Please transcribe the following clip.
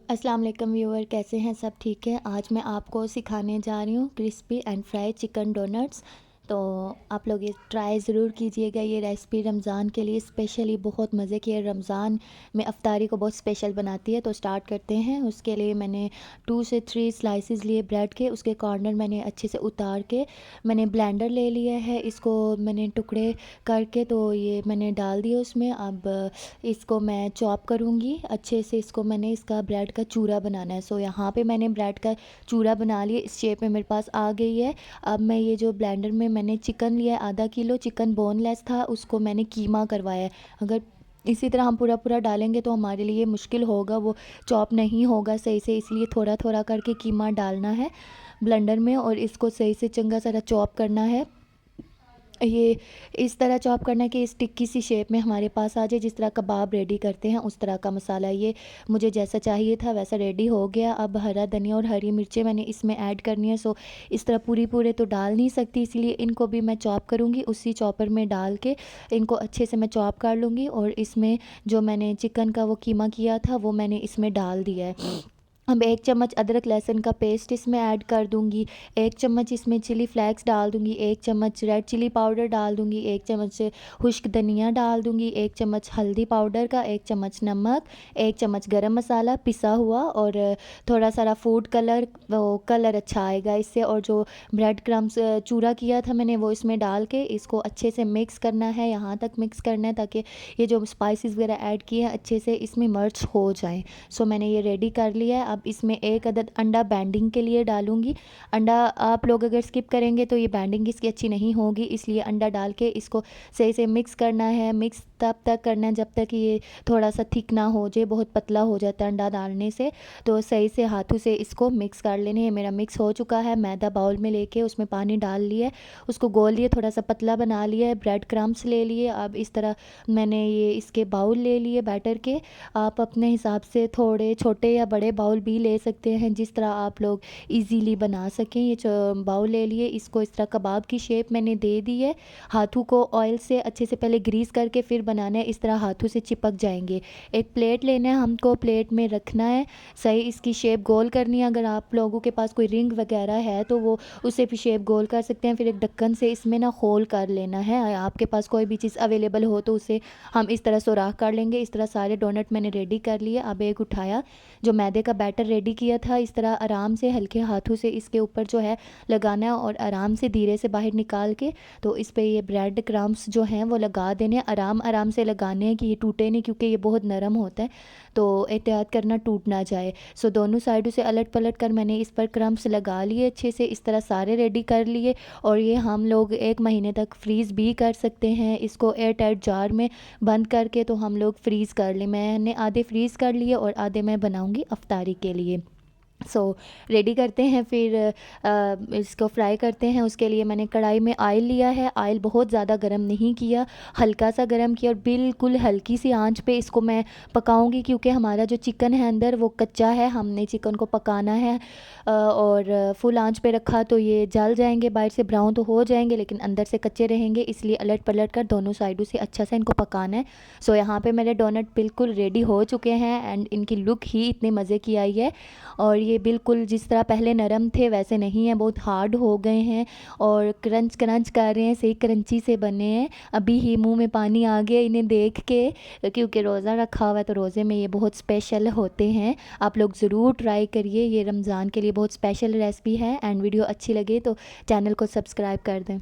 अस्सलाम वालेकुम व्यूअर, कैसे हैं सब? ठीक है। आज मैं आपको सिखाने जा रही हूँ crispy and fry chicken donuts. तो आप लोग ये ट्राई ज़रूर कीजिएगा। ये रेसिपी रमज़ान के लिए स्पेशली बहुत मज़े की है। रमज़ान में अफ्तारी को बहुत स्पेशल बनाती है। तो स्टार्ट करते हैं। उसके लिए मैंने 2 से 3 स्लाइसेस लिए ब्रेड के। उसके कॉर्नर मैंने अच्छे से उतार के मैंने ब्लेंडर ले लिया है। इसको मैंने टुकड़े करके तो ये मैंने डाल दिया उसमें। अब इसको मैं चॉप करूँगी अच्छे से। इसको मैंने इसका ब्रेड का चूरा बनाना है। सो यहाँ पे मैंने ब्रेड का चूरा बना लिया। इस शेप में मेरे पास आ गई है। अब मैं ये जो ब्लेंडर में मैंने चिकन लिया है, आधा किलो चिकन बोनलेस था, उसको मैंने कीमा करवाया है। अगर इसी तरह हम पूरा पूरा डालेंगे तो हमारे लिए मुश्किल होगा, वो चॉप नहीं होगा सही से, इसलिए थोड़ा थोड़ा करके कीमा डालना है ब्लेंडर में और इसको सही से चंगा सारा चॉप करना है। ये इस तरह चॉप करना है कि इस टिक्की सी शेप में हमारे पास आ जाए। जिस तरह कबाब रेडी करते हैं उस तरह का मसाला ये मुझे जैसा चाहिए था वैसा रेडी हो गया। अब हरा धनिया और हरी मिर्चें मैंने इसमें ऐड करनी है। सो इस तरह पूरी पूरे तो डाल नहीं सकती, इसलिए इनको भी मैं चॉप करूँगी। उसी चॉपर में डाल के इनको अच्छे से मैं चॉप कर लूँगी और इसमें जो मैंने चिकन का वो कीमा किया था वो मैंने इसमें डाल दिया है। अब 1 चम्मच अदरक लहसुन का पेस्ट इसमें ऐड कर दूंगी। 1 चम्मच इसमें चिली फ्लेक्स डाल दूंगी। 1 चम्मच रेड चिली पाउडर डाल दूंगी। 1 चम्मच खुश्क धनिया डाल दूंगी। 1 चम्मच हल्दी पाउडर का, 1 चम्मच नमक, 1 चम्मच गरम मसाला पिसा हुआ और थोड़ा सारा फूड कलर, वो कलर अच्छा आएगा इससे। और जो ब्रेड क्रम्स चूरा किया था मैंने वो इसमें डाल के इसको अच्छे से मिक्स करना है। यहाँ तक मिक्स करना है ताकि ये जो स्पाइसेस वगैरह ऐड किए हैं अच्छे से इसमें मर्ज हो जाएं। सो मैंने ये रेडी कर लिया है। अब इसमें 1 अदद अंडा बैंडिंग के लिए डालूंगी। अंडा आप लोग अगर स्किप करेंगे तो ये बैंडिंग इसकी अच्छी नहीं होगी, इसलिए अंडा डाल के इसको सही से मिक्स करना है। मिक्स तब तक करना है जब तक ये थोड़ा सा थिक ना हो जाए, बहुत पतला हो जाता है अंडा डालने से। तो सही से हाथों से इसको मिक्स कर लेने है। मेरा मिक्स हो चुका है। मैदा बाउल में लेके उसमें पानी डाल लिया, उसको गोल लिए, थोड़ा सा पतला बना लिया है। ब्रेड क्रम्स ले लिए। अब इस तरह मैंने ये इसके बाउल ले लिए बैटर के। आप अपने हिसाब से थोड़े छोटे या बड़े बाउल भी ले सकते हैं, जिस तरह आप लोग इजीली बना सकें। ये बाउल ले लिए, इसको इस तरह कबाब की शेप मैंने दे दी है। हाथों को ऑयल से अच्छे से पहले ग्रीस करके फिर बनाना है, इस तरह हाथों से चिपक जाएंगे। एक प्लेट लेना है हमको, प्लेट में रखना है, सही इसकी शेप गोल करनी है। अगर आप लोगों के पास कोई रिंग वगैरह है तो वो उसे भी शेप गोल कर सकते हैं। फिर एक ढक्कन से इसमें ना होल कर लेना है। आपके पास कोई भी चीज़ अवेलेबल हो तो उसे हम इस तरह सुराख कर लेंगे। इस तरह सारे डोनट मैंने रेडी कर लिए। अब एक उठाया, जो मैदे का बैटर रेडी किया था, इस तरह आराम से हल्के हाथों से इसके ऊपर जो है लगाना है और आराम से धीरे से बाहर निकाल के तो इस पे ये ब्रेड क्रम्स जो हैं वो लगा देने हैं। आराम आराम से लगाने हैं कि ये टूटे नहीं, क्योंकि ये बहुत नरम होता है, तो एहतियात करना टूट ना जाए। सो दोनों साइडों से अलट पलट कर मैंने इस पर क्रम्स लगा लिए अच्छे से। इस तरह सारे रेडी कर लिए और ये हम लोग 1 महीने तक फ्रीज़ भी कर सकते हैं। इसको एयर टाइट जार में बंद करके तो हम लोग फ्रीज़ कर लें। मैंने आधे फ्रीज़ कर लिए और आधे मैं बनाऊंगी अफ्तारी के लिए। सो रेडी करते हैं, फिर इसको फ्राई करते हैं। उसके लिए मैंने कढ़ाई में ऑयल लिया है। ऑयल बहुत ज़्यादा गर्म नहीं किया, हल्का सा गर्म किया और बिल्कुल हल्की सी आंच पे इसको मैं पकाऊंगी, क्योंकि हमारा जो चिकन है अंदर वो कच्चा है। हमने चिकन को पकाना है और फुल आंच पे रखा तो ये जल जाएंगे, बाहर से ब्राउन तो हो जाएंगे लेकिन अंदर से कच्चे रहेंगे, इसलिए अलट पलट कर दोनों साइडों से अच्छा सा इनको पकाना है। सो यहाँ पे मेरे डोनट बिल्कुल रेडी हो चुके हैं एंड इनकी लुक ही इतने मज़े की आई है। और ये बिल्कुल जिस तरह पहले नरम थे वैसे नहीं है, बहुत हार्ड हो गए हैं और क्रंच क्रंच कर रहे हैं, सही क्रंची से बने हैं। अभी ही मुंह में पानी आ गया इन्हें देख के, क्योंकि रोज़ा रखा हुआ है तो रोज़े में ये बहुत स्पेशल होते हैं। आप लोग ज़रूर ट्राई करिए, ये रमज़ान के लिए बहुत स्पेशल रेसिपी है। एंड वीडियो अच्छी लगे तो चैनल को सब्सक्राइब कर दें।